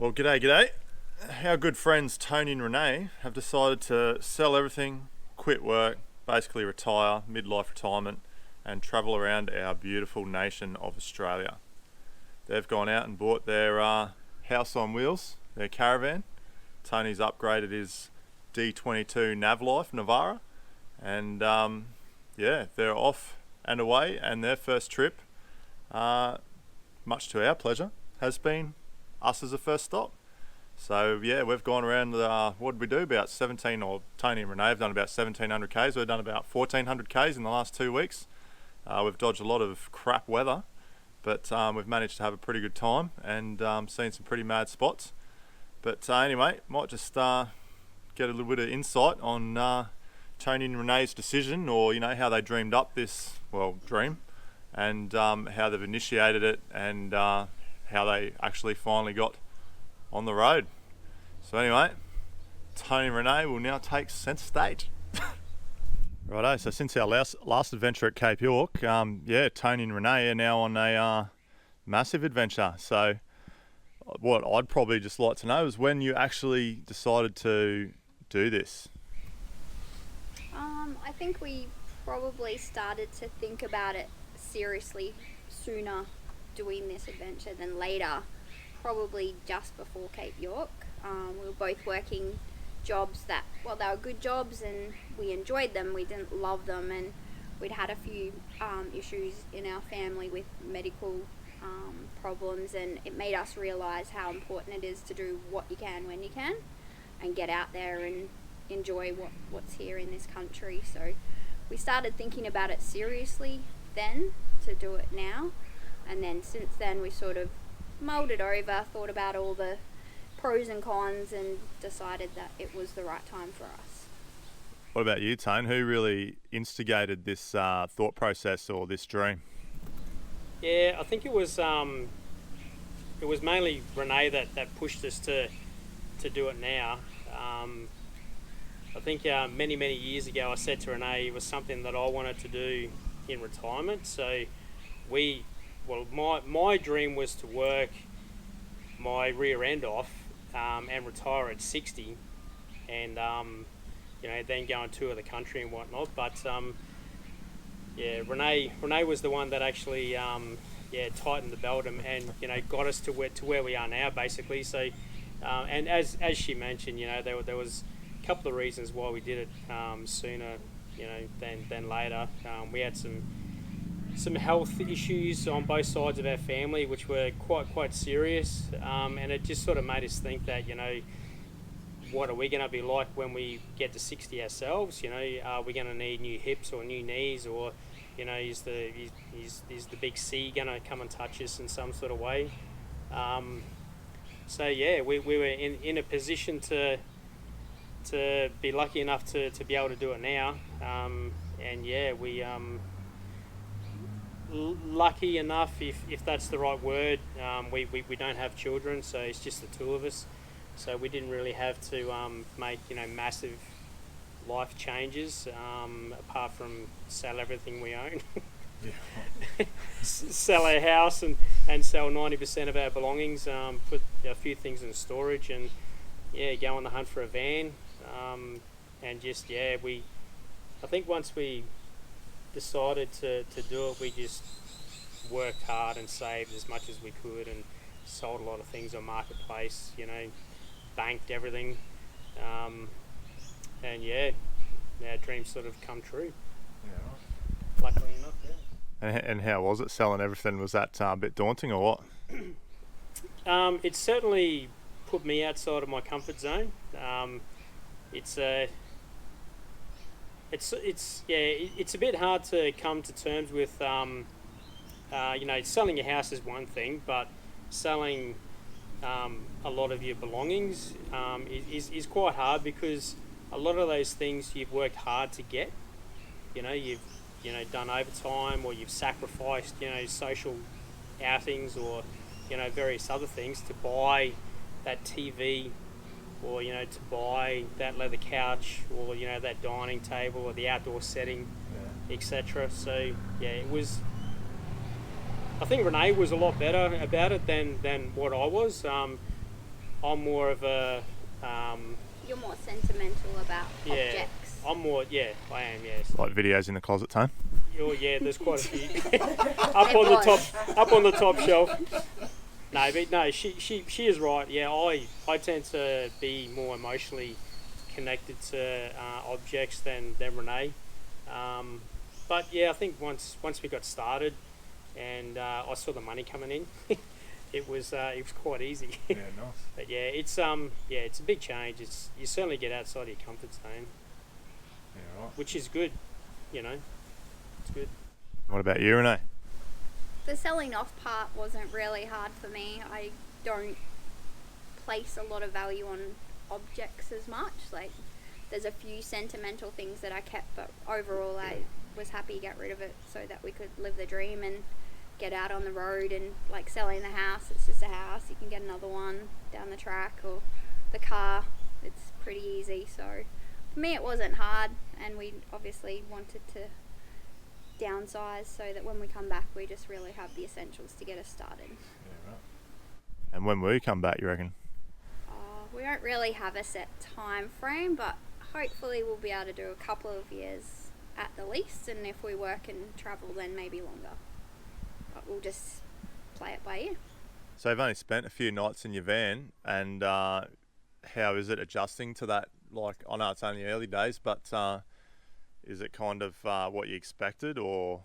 Well, g'day. Our good friends Tony and Renai have decided to sell everything, quit work, basically retire, midlife retirement, and travel around our beautiful nation of Australia. They've gone out and bought their house on wheels, their caravan. Tony's upgraded his D22 Navlife Navara, and they're off and away. And their first trip, much to our pleasure, has been us as a first stop. So yeah, we've gone around, what did we do, about 17, or Tony and Renai have done about 1700 Ks. We've done about 1400 Ks in the last 2 weeks. We've dodged a lot of crap weather, but we've managed to have a pretty good time and seen some pretty mad spots. But anyway, might just get a little bit of insight on Tony and Renai's decision, or how they dreamed up this, dream, and how they've initiated it, and how they actually finally got on the road. So anyway, Tony and Renai will now take centre stage. Righto, so since our last adventure at Cape York, Tony and Renai are now on a massive adventure. So what I'd probably just like to know is when you actually decided to do this. I think we probably started to think about it seriously sooner doing this adventure than later, probably just before Cape York. We were both working jobs that, they were good jobs and we enjoyed them. We didn't love them, and we'd had a few issues in our family with medical problems, and it made us realise how important it is to do what you can when you can and get out there and enjoy what's here in this country. So we started thinking about it seriously then to do it now, and then since then we sort of mulled it over, thought about all the pros and cons, and decided that it was the right time for us. What about you, Tone? Who really instigated this thought process or this dream? Yeah, I think it was mainly Renai that pushed us to do it now. I think many years ago I said to Renai it was something that I wanted to do in retirement. So my dream was to work my rear end off and retire at 60, and then go and tour the country and whatnot. But Renai was the one that actually tightened the belt and got us to where we are now, basically. So and as she mentioned, there was a couple of reasons why we did it sooner than later. We had some health issues on both sides of our family, which were quite serious, and it just sort of made us think that what are we going to be like when we get to 60 ourselves? Are we going to need new hips or new knees, or is the big C going to come and touch us in some sort of way? We were in a position to be lucky enough to be able to do it now, lucky enough, if that's the right word. We don't have children, so it's just the two of us, so we didn't really have to make massive life changes, apart from sell everything we own. Sell our house and sell 90% of our belongings, put a few things in storage, and go on the hunt for a van, I think once we decided to do it, we just worked hard and saved as much as we could and sold a lot of things on Marketplace, banked everything, our dreams sort of come true. Yeah. Luckily enough, yeah. And how was it selling everything? Was that a bit daunting or what? It certainly put me outside of my comfort zone. It's a bit hard to come to terms with. Selling your house is one thing, but selling a lot of your belongings is quite hard, because a lot of those things you've worked hard to get. You've done overtime, or you've sacrificed social outings, or various other things to buy that TV, or to buy that leather couch, or that dining table, or the outdoor setting, etc. So it was. I think Renai was a lot better about it than what I was. I'm more of a You're more sentimental about yeah. objects. I'm more I am, yes. Like videos in the closet, Tone? Oh yeah, there's quite a few up on the top shelf. No, but no, she is right. Yeah, I tend to be more emotionally connected to objects than Renee. But yeah, I think once we got started, and I saw the money coming in, it was quite easy. Yeah, nice. But yeah, it's a big change. You certainly get outside your comfort zone, Yeah, right. which is good. You know, it's good. What about you, Renee? The selling off part wasn't really hard for me. I don't place a lot of value on objects as much. Like, there's a few sentimental things that I kept, but overall I was happy to get rid of it so that we could live the dream and get out on the road. And like selling the house, it's just a house. You can get another one down the track, or the car. It's pretty easy. So for me it wasn't hard, and we obviously wanted to downsize so that when we come back we just really have the essentials to get us started. Yeah, right. And when will you come back, you reckon? We don't really have a set time frame, but hopefully we'll be able to do a couple of years at the least, and if we work and travel then maybe longer. But we'll just play it by ear. So you've only spent a few nights in your van, and how is it adjusting to that? Like, I know it's only early days, but is it kind of what you expected, or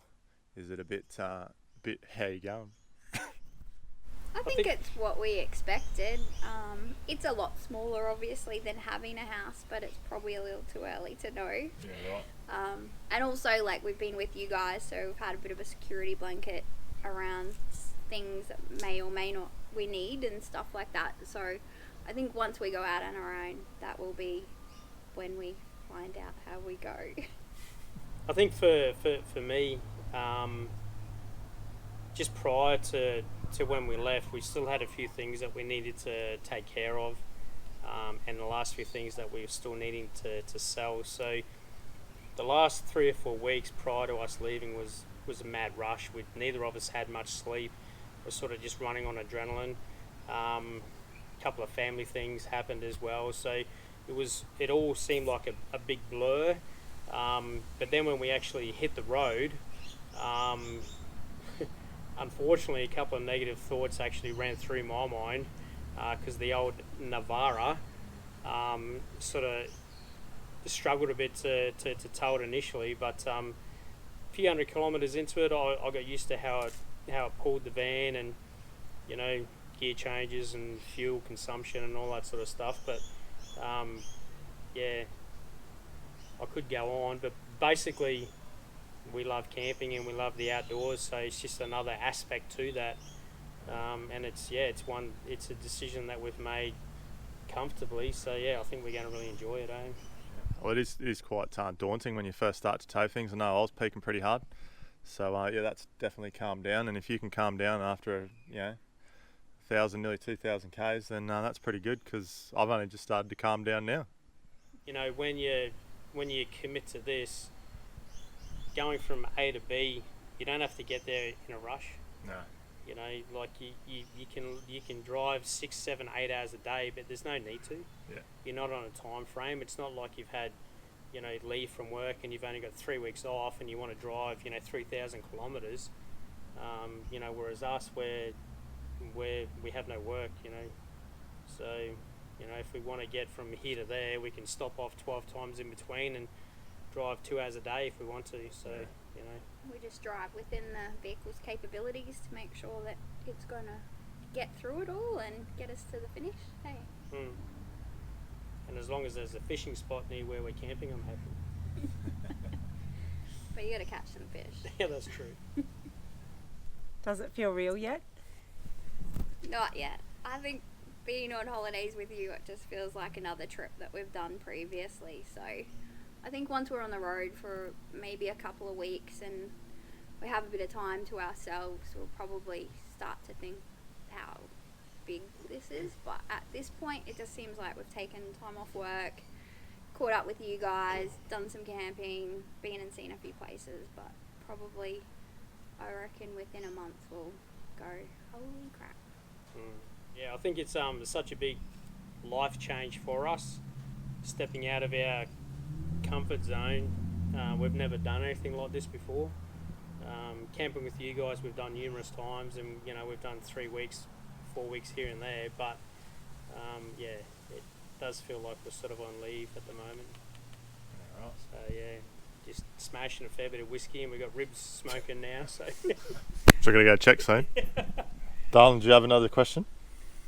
is it a bit how you going? I think it's what we expected. It's a lot smaller obviously than having a house, but it's probably a little too early to know. Yeah, right. And also, like, we've been with you guys, so we've had a bit of a security blanket around things that may or may not we need and stuff like that. So I think once we go out on our own, that will be when we find out how we go. I think for me, just prior to when we left, we still had a few things that we needed to take care of, and the last few things that we were still needing to sell. So the last 3 or 4 weeks prior to us leaving was a mad rush. Neither of us had much sleep. We're sort of just running on adrenaline. A couple of family things happened as well, so it all seemed like a big blur. But then when we actually hit the road, unfortunately a couple of negative thoughts actually ran through my mind, because the old Navara sort of struggled a bit to tow it initially, but a few hundred kilometres into it, I got used to how it pulled the van, and gear changes and fuel consumption and all that sort of stuff. But yeah, I could go on, but basically we love camping and we love the outdoors, so it's just another aspect to that. And it's a decision that we've made comfortably, so yeah, I think we're going to really enjoy it. Well, it is quite daunting when you first start to tow things. I know I was peaking pretty hard, so yeah, that's definitely calmed down. And if you can calm down after 1,000, nearly 2,000 k's, then that's pretty good, because I've only just started to calm down now. When you commit to this, going from A to B, you don't have to get there in a rush. No. Like you can drive 6, 7, 8 hours a day, but there's no need to. Yeah. You're not on a time frame. It's not like you've had, leave from work and you've only got 3 weeks off and you want to drive, 3,000 kilometres. Whereas us, we have no work, So, if we want to get from here to there, we can stop off 12 times in between and drive 2 hours a day if we want to. So, we just drive within the vehicle's capabilities to make sure that it's going to get through it all and get us to the finish. Hey. And as long as there's a fishing spot near where we're camping, I'm happy. But you got to catch some fish. Yeah, that's true. Does it feel real yet? Not yet. I think being on holidays with you, it just feels like another trip that we've done previously. So I think once we're on the road for maybe a couple of weeks and we have a bit of time to ourselves, we'll probably start to think how big this is. But at this point, it just seems like we've taken time off work, caught up with you guys, done some camping, been and seen a few places, but probably, I reckon within a month we'll go, holy crap. Yeah, I think it's such a big life change for us, stepping out of our comfort zone. We've never done anything like this before. Camping with you guys we've done numerous times, and we've done 3 weeks, 4 weeks here and there, but it does feel like we're sort of on leave at the moment. Yeah, right. So just smashing a fair bit of whiskey, and we've got ribs smoking now, so So we're going to go check soon. Darling, do you have another question?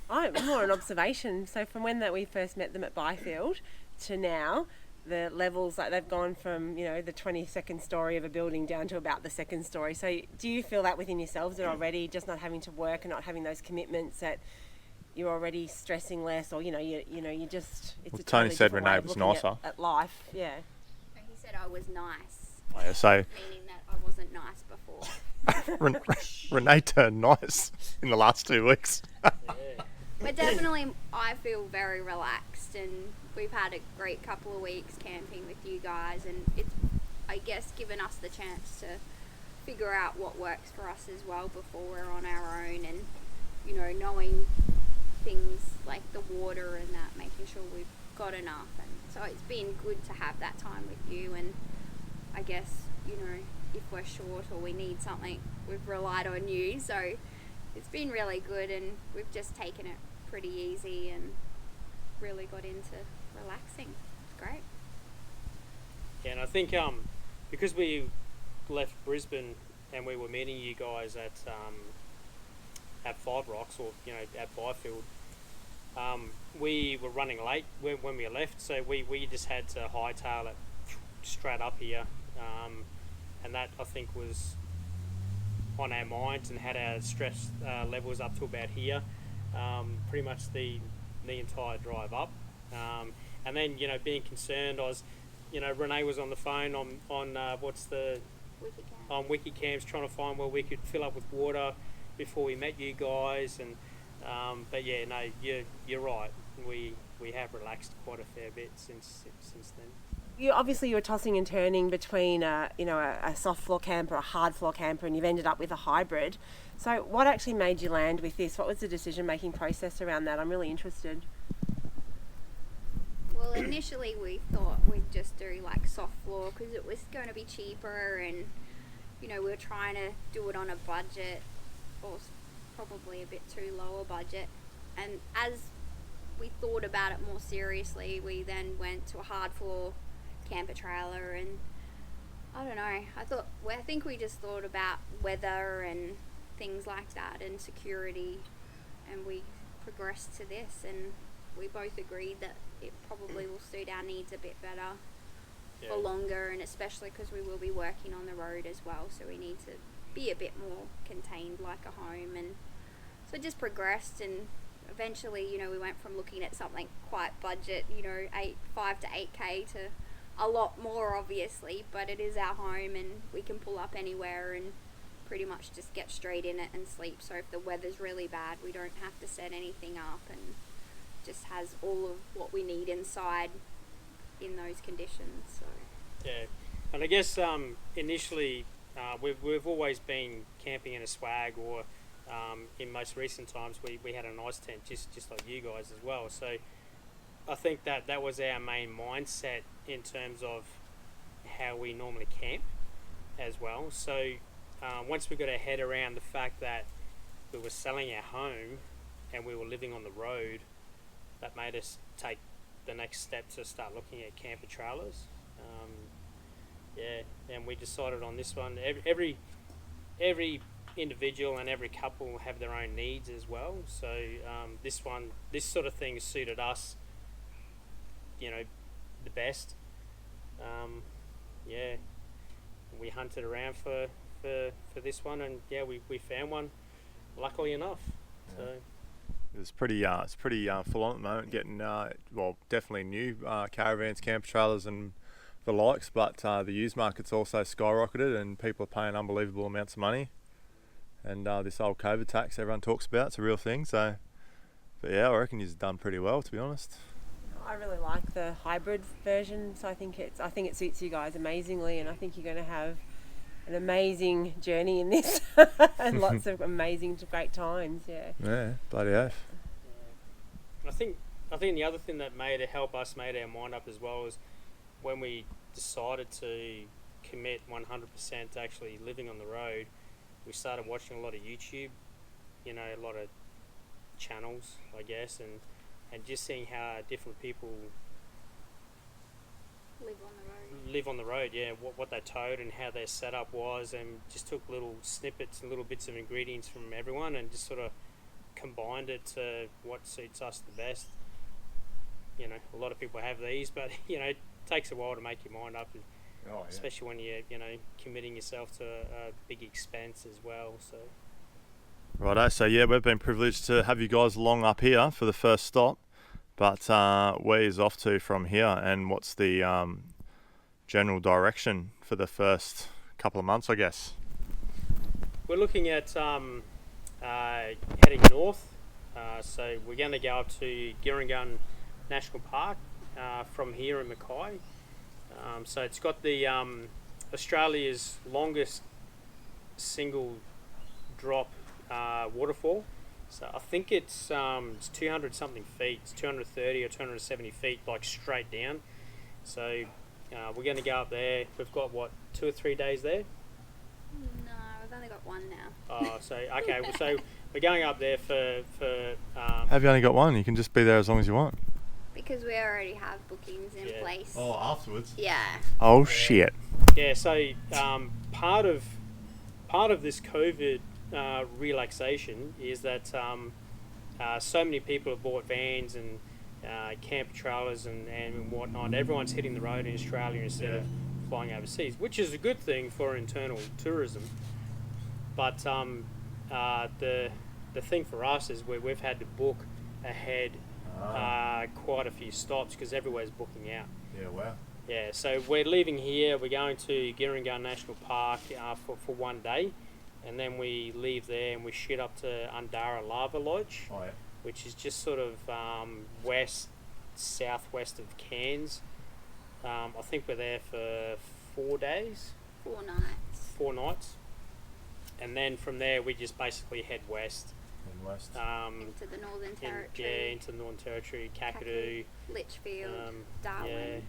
More an observation. So from when we first met them at Byfield to now, the levels, like they've gone from, the 22nd story of a building down to about the 2nd story. So do you feel that within yourselves that already, just not having to work and not having those commitments, that you're already stressing less, or you just, it's Well, a Tony totally said different way Renai of was looking nicer. at life? Yeah. And he said I was nice, Oh, yeah, so meaning that I wasn't nice before. Renai turned nice in the last 2 weeks. But definitely I feel very relaxed, and we've had a great couple of weeks camping with you guys, and it's, I guess, given us the chance to figure out what works for us as well before we're on our own, and knowing things like the water and that, making sure we've got enough. And so it's been good to have that time with you, and I guess if we're short or we need something, we've relied on you, so it's been really good, and we've just taken it pretty easy and really got into relaxing. It's great. Yeah, and I think because we left Brisbane and we were meeting you guys at Five Rocks, or at Byfield, we were running late when we left, so we just had to hightail it straight up here, and that I think was on our minds, and had our stress levels up to about here, pretty much the entire drive up, and then being concerned, I was, Renai was on the phone on Wikicams trying to find where we could fill up with water before we met you guys, and but yeah, no, you're right, we have relaxed quite a fair bit since then. You were tossing and turning between a soft floor camper, a hard floor camper, and you've ended up with a hybrid. So what actually made you land with this? What was the decision-making process around that? I'm really interested. Well, initially we thought we'd just do like soft floor because it was going to be cheaper, and we were trying to do it on a budget, or probably a bit too low a budget. And as we thought about it more seriously, we then went to a hard floor camper trailer, and I don't know, I think we just thought about weather and things like that and security, and we progressed to this, and we both agreed that it probably will suit our needs a bit better for longer, and especially because we will be working on the road as well, so we need to be a bit more contained like a home. And so it just progressed, and eventually we went from looking at something quite budget, 5 to 8k, to a lot more, obviously, but it is our home, and we can pull up anywhere and pretty much just get straight in it and sleep. So if the weather's really bad, we don't have to set anything up, and just has all of what we need inside in those conditions. So yeah, and I guess initially we've always been camping in a swag, or in most recent times we had an ice tent, just like you guys as well. So I think that was our main mindset in terms of how we normally camp as well. So once we got our head around the fact that we were selling our home and we were living on the road, that made us take the next step to start looking at camper trailers. And we decided on this one. Every individual and every couple have their own needs as well. So this sort of thing suited us, the best. We hunted around for this one, and we found one, luckily enough. So It's pretty full on at the moment, getting definitely new caravans, camper trailers and the likes, but the used market's also skyrocketed, and people are paying unbelievable amounts of money, and this old COVID tax everyone talks about, it's a real thing. So but I reckon you've done pretty well, to be honest. I really like the hybrid version, so I think it suits you guys amazingly, and I think you're going to have an amazing journey in this and lots of amazing, great times. Yeah, bloody oath. I think I think the other thing that made our mind up as well is when we decided to commit 100% to actually living on the road. We started watching a lot of YouTube, a lot of channels, I guess, and just seeing how different people live on the road, what they towed and how their setup was, and just took little snippets and little bits of ingredients from everyone and just sort of combined it to what suits us the best. A lot of people have these, but it takes a while to make your mind up, especially when you're committing yourself to a big expense as well. So Righto, so we've been privileged to have you guys along up here for the first stop, but where's off to from here, and what's the general direction for the first couple of months, I guess? we're looking at heading north. So we're going to go up to Girringun National Park from here in Mackay. So it's got the Australia's longest single drop waterfall. So I think it's 200 something feet. It's 230 or 270 feet, like straight down. So we're going to go up there. We've got 2 or 3 days there. No, we've only got one now. Oh, so okay. So we're going up there for. Have you only got one? You can just be there as long as you want. Because we already have bookings in place. Oh, afterwards? Yeah. Oh, shit. Yeah. So part of this COVID relaxation is that so many people have bought vans and camper trailers and whatnot. Everyone's hitting the road in Australia instead of flying overseas, which is a good thing for internal tourism. But the thing for us is we've had to book ahead quite a few stops because everywhere's booking out. Yeah, wow. Yeah, so we're leaving here. We're going to Girringun National Park for 1 day, and then we leave there and we shoot up to Undara Lava Lodge, which is just sort of southwest of Cairns. I think we're there for 4 days. 4 nights. 4 nights. And then from there we just basically head west. Into the Northern Territory. Into the Northern Territory, Kakadu, Litchfield, Darwin.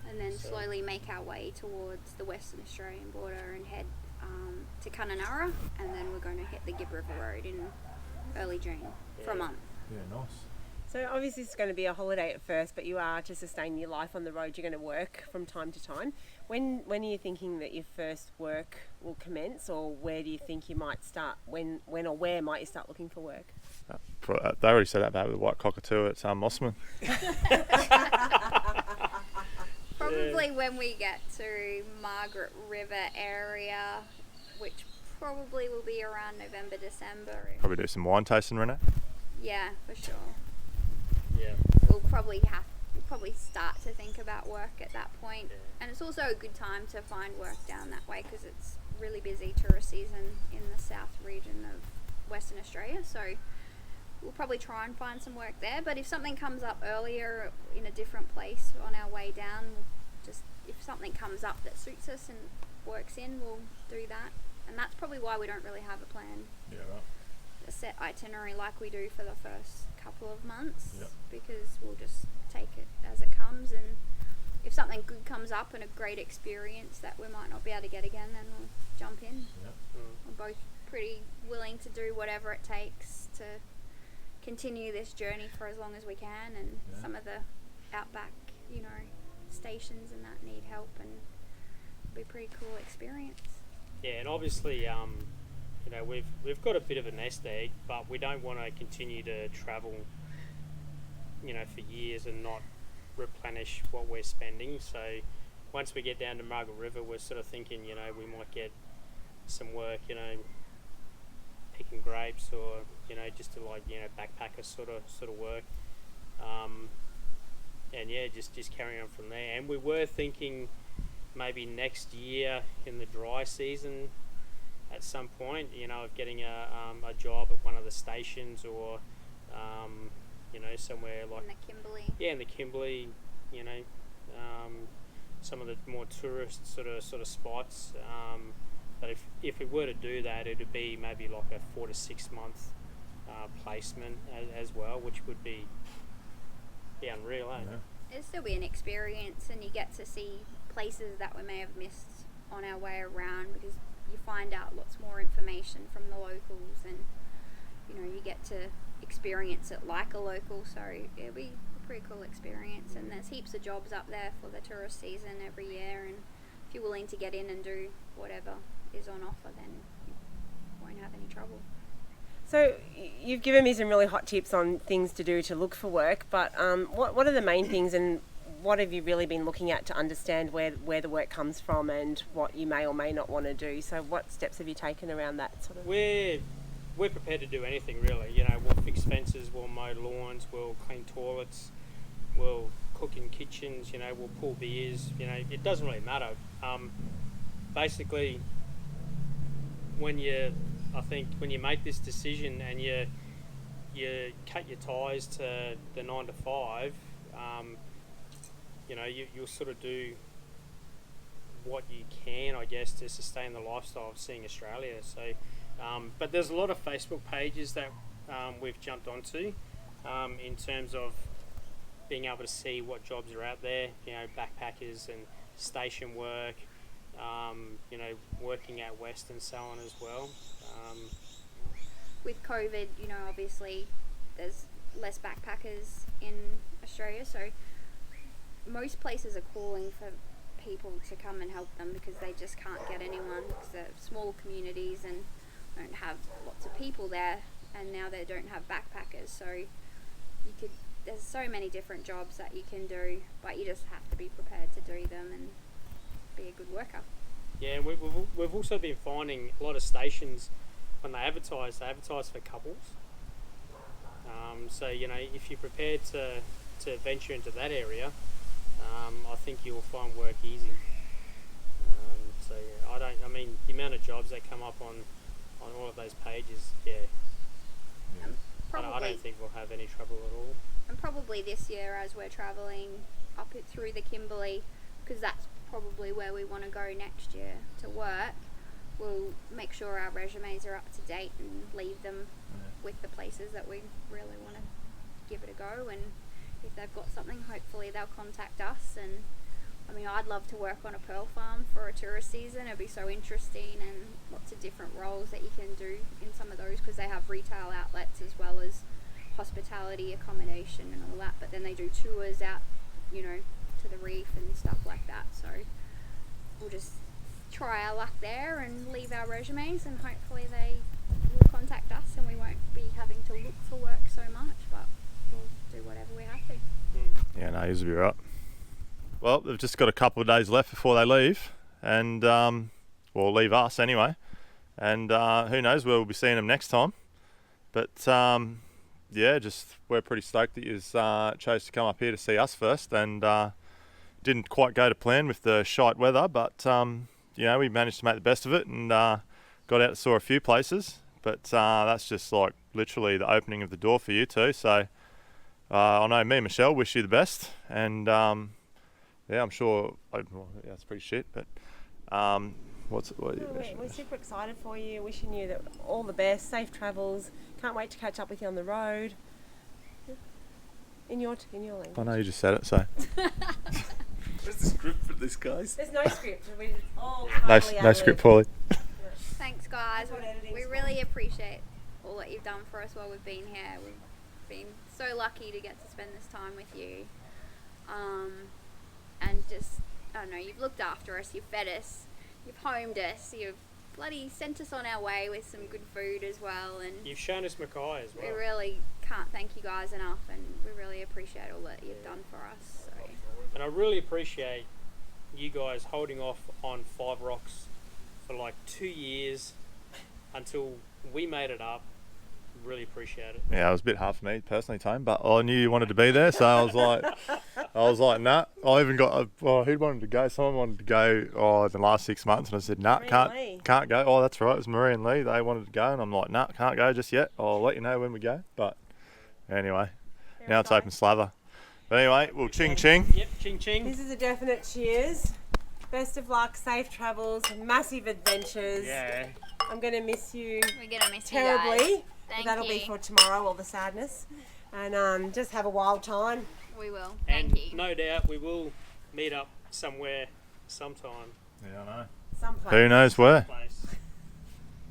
And then slowly make our way towards the Western Australian border and head to Kununurra, and then we're going to hit the Gibb River Road in early June for a month. Yeah, nice. So obviously it's going to be a holiday at first, but you are to sustain your life on the road. You're going to work from time to time. When are you thinking that your first work will commence, or where do you think you might start? When or where might you start looking for work? They already said that about the white cockatoo at Mossman. Probably when we get to Margaret River area, which probably will be around November, December. Probably do some wine tasting, Renai. Yeah, for sure. Yeah. We'll probably start to think about work at that point. And it's also a good time to find work down that way because it's really busy tourist season in the south region of Western Australia. So we'll probably try and find some work there. But if something comes up earlier in a different place on our way down, if something comes up that suits us and works in, we'll do that. And that's probably why we don't really have a plan. Yeah, right. A set itinerary like we do for the first couple of months, Yep. because we'll just take it as it comes, and if something good comes up and a great experience that we might not be able to get again, then we'll jump in. Yep. We're both pretty willing to do whatever it takes to continue this journey for as long as we can, and some of the outback, stations and that need help, and it'll be a pretty cool experience. Yeah, and obviously, we've got a bit of a nest egg, but we don't want to continue to travel, for years and not replenish what we're spending. So once we get down to Margaret River, we're sort of thinking, we might get some work, picking grapes, or just to backpacker sort of work. And just carrying on from there. And we were thinking maybe next year in the dry season at some point, of getting a job at one of the stations, or somewhere like In the Kimberley. Yeah, in the Kimberley, some of the more tourist sort of spots. But if we were to do that, it'd be maybe like a 4 to 6 month placement as well, which would be unreal, eh? Yeah. It'll still be an experience, and you get to see places that we may have missed on our way around, because you find out lots more information from the locals, and you get to experience it like a local. So it'll be a pretty cool experience, and there's heaps of jobs up there for the tourist season every year, and if you're willing to get in and do whatever is on offer, then you won't have any trouble. So you've given me some really hot tips on things to do to look for work, but what are the main things, and what have you really been looking at to understand where the work comes from and what you may or may not want to do? So what steps have you taken around that sort of? We're prepared to do anything really. We'll fix fences, we'll mow lawns, we'll clean toilets, we'll cook in kitchens, we'll pull beers. It doesn't really matter. Basically, when you make this decision and you cut your ties to the 9 to 5, you'll sort of do what you can, I guess, to sustain the lifestyle of seeing Australia. So, but there's a lot of Facebook pages that we've jumped onto in terms of being able to see what jobs are out there. Backpackers and station work. Working out west and so on as well. With COVID, obviously there's less backpackers in Australia, so most places are calling for people to come and help them because they just can't get anyone, because they're small communities and don't have lots of people there, and now they don't have backpackers. So there's so many different jobs that you can do, but you just have to be prepared to do them and be a good worker. Yeah, we've also been finding a lot of stations, when they advertise for couples. So if you're prepared to venture into that area, I think you'll find work easy. The amount of jobs that come up on all of those pages, I don't think we'll have any trouble at all. And probably this year, as we're travelling up it through the Kimberley, because that's probably where we want to go next year to work, we'll make sure our resumes are up to date and leave them with the places that we really want to give it a go. And if they've got something, hopefully they'll contact us. And I'd love to work on a pearl farm for a tourist season. It'd be so interesting, and lots of different roles that you can do in some of those, because they have retail outlets as well as hospitality, accommodation and all that. But then they do tours out, to the reef and stuff like that. So we'll just try our luck there and leave our resumes, and hopefully they will contact us and we won't be having to look for work so much, but we'll do whatever we have to. Yeah, no, you'll be right. Well, they've just got a couple of days left before they leave, and leave us anyway. And who knows where we'll be seeing them next time. But we're pretty stoked that you chose to come up here to see us first, and didn't quite go to plan with the shite weather, but we managed to make the best of it and got out and saw a few places. But that's just like literally the opening of the door for you two. So I know me and Michelle wish you the best, and I'm sure it's pretty shit, but we're super excited for you, wishing you all the best, safe travels. Can't wait to catch up with you on the road. In your language. I know you just said it, so. Where's the script for this, guys? There's no script. We all No script, Paulie. Thanks, guys. We really appreciate all that you've done for us while we've been here. We've been so lucky to get to spend this time with you. And just, I don't know, you've looked after us, you've fed us, you've homed us, you've bloody sent us on our way with some good food as well. And you've shown us Mackay as well. We really can't thank you guys enough, and we really appreciate all that you've done for us. So. And I really appreciate you guys holding off on Five Rocks for like 2 years until we made it up. Really appreciate it. Yeah, it was a bit hard for me personally, Tone, but I knew you wanted to be there, so I was like, nah. I even got who wanted to go? Someone wanted to go in the last 6 months, and I said, nah, can't go. Oh, that's right, it was Marie and Lee. They wanted to go, and I'm like, nah, can't go just yet. I'll let you know when we go. But anyway, now it's open slather. But anyway, well, ching ching. Yep, ching ching. This is a definite cheers. Best of luck, safe travels, massive adventures. Yeah. I'm going to miss you We're going to miss terribly. you guys. Thank That'll you. be for tomorrow, all the sadness. And just have a wild time. We will. And Thank you. no doubt we will meet up somewhere, sometime. Yeah, I know. Someplace. Who knows where? Place.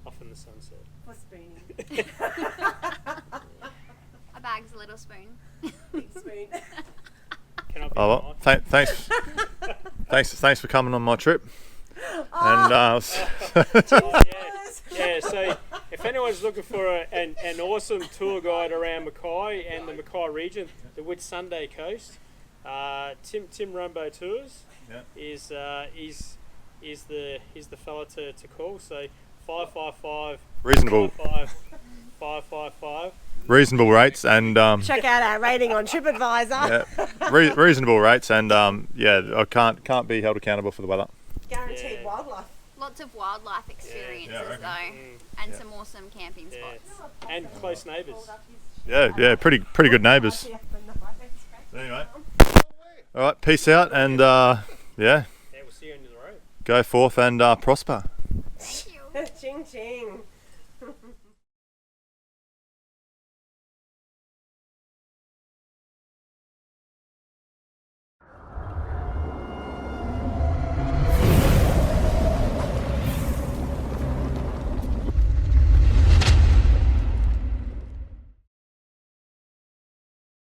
Off in the sunset. For spooning. A bag's a little spoon. Big spoon. Can I be Oh, well, a knife? thanks for coming on my trip. And Oh, yeah. So if anyone's looking for an awesome tour guide around Mackay and the Mackay region, the Whitsunday coast, Tim Rumbo Tours is the fella to call. So 555 reasonable 555. reasonable rates and Check out our rating on TripAdvisor. yeah, reasonable rates and I can't be held accountable for the weather. Guaranteed Yeah. wildlife. Lots of wildlife experiences Yeah, I reckon. though, and some awesome camping Yeah. spots. And close neighbours. Yeah, pretty good neighbours. Anyway, all right, peace out and Yeah, we'll see you on the road. go forth and prosper. Thank you. Ching ching.